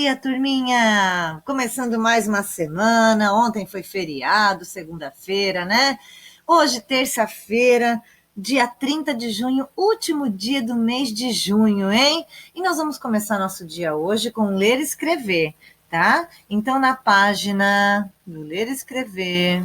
dia, turminha! Começando mais uma semana. Ontem foi feriado, segunda-feira, né? Hoje, terça-feira, dia 30 de junho, último dia do mês de junho, hein? E nós vamos começar nosso dia hoje com ler e escrever, tá? Então, na página do ler e escrever,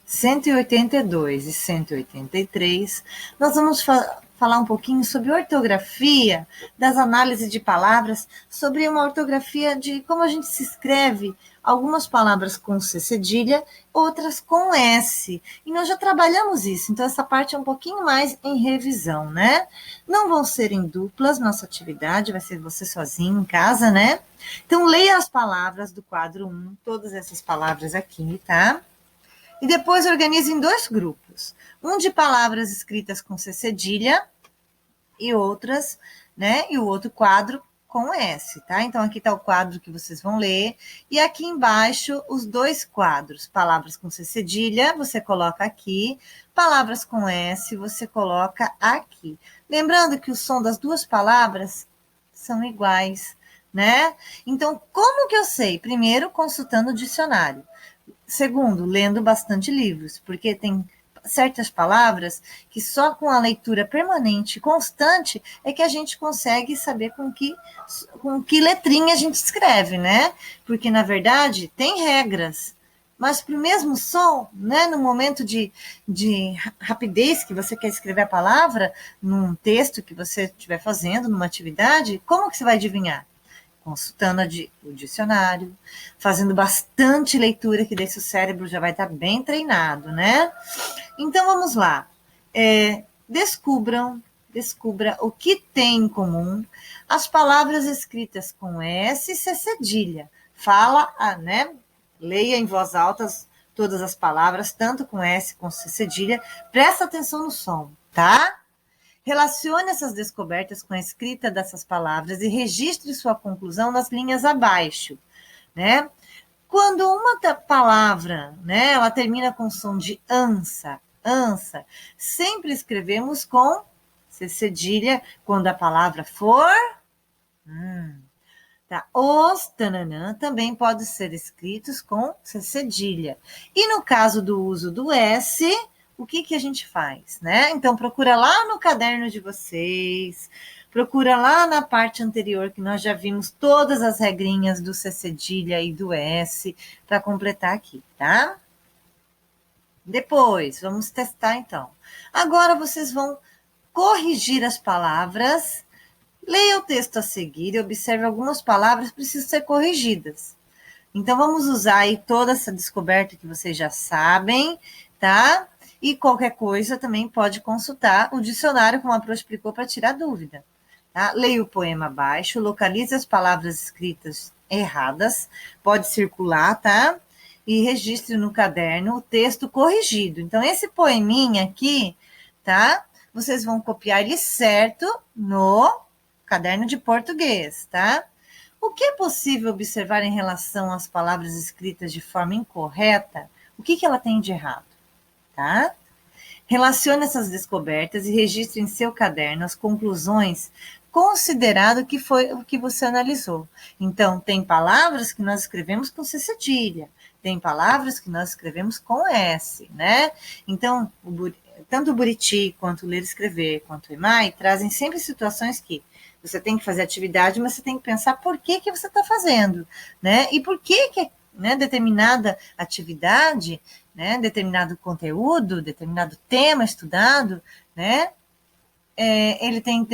182 e 183, nós vamos falar um pouquinho sobre ortografia, das análises de palavras, sobre uma ortografia de como a gente se escreve, algumas palavras com C cedilha, outras com S. E nós já trabalhamos isso, então essa parte é um pouquinho mais em revisão, né? Não vão ser em duplas, nossa atividade vai ser você sozinho em casa, né? Então leia as palavras do quadro 1, todas essas palavras aqui, tá? E depois organiza em dois grupos. Um de palavras escritas com C cedilha e outras, né? E o outro quadro com S, tá? Então, aqui está o quadro que vocês vão ler. E aqui embaixo, os dois quadros. Palavras com C cedilha, você coloca aqui. Palavras com S, você coloca aqui. Lembrando que o som das duas palavras são iguais, né? Então, como que eu sei? Primeiro, consultando o dicionário. Segundo, lendo bastante livros, porque tem certas palavras que só com a leitura permanente, constante, é que a gente consegue saber com que letrinha a gente escreve, né? Porque, na verdade, tem regras, mas para o mesmo som, né, no momento de rapidez que você quer escrever a palavra, num texto que você estiver fazendo, numa atividade, como que você vai adivinhar? Consultando o dicionário, fazendo bastante leitura, que daí seu cérebro já vai estar bem treinado, né? Então, vamos lá. Descubra o que tem em comum as palavras escritas com S e C cedilha. Fala, né? Leia em voz alta todas as palavras, tanto com S como com C cedilha. Presta atenção no som, tá? Relacione essas descobertas com a escrita dessas palavras e registre sua conclusão nas linhas abaixo, né? Quando uma palavra, né, ela termina com som de ansa, sempre escrevemos com C cedilha quando a palavra for tá? Os tananã também podem ser escritos com C cedilha. E no caso do uso do S, o que a gente faz, né? Então, procura lá no caderno de vocês, procura lá na parte anterior, que nós já vimos todas as regrinhas do C cedilha e do S, para completar aqui, tá? Depois, vamos testar então. Agora, vocês vão corrigir as palavras. Leia o texto a seguir e observe algumas palavras que precisam ser corrigidas. Então, vamos usar aí toda essa descoberta que vocês já sabem, tá? E qualquer coisa também pode consultar o dicionário, como a Pro explicou, para tirar dúvida. Tá? Leia o poema abaixo, localize as palavras escritas erradas, pode circular, tá? E registre no caderno o texto corrigido. Então, esse poeminha aqui, tá? Vocês vão copiar ele certo no caderno de português, tá? O que é possível observar em relação às palavras escritas de forma incorreta? O que ela tem de errado? Tá? Relacione essas descobertas e registre em seu caderno as conclusões, considerado o que foi o que você analisou. Então, tem palavras que nós escrevemos com C cedilha, tem palavras que nós escrevemos com S, né? Então, tanto o Buriti, quanto o ler e escrever, quanto o EMAI, trazem sempre situações que você tem que fazer atividade, mas você tem que pensar por que você está fazendo, né? E por que né, determinada atividade, né, determinado conteúdo, determinado tema estudado, né, ele tem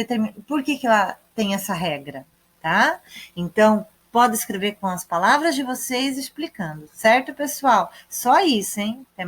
por que ela tem essa regra, tá? Então, pode escrever com as palavras de vocês explicando, certo, pessoal? Só isso, hein?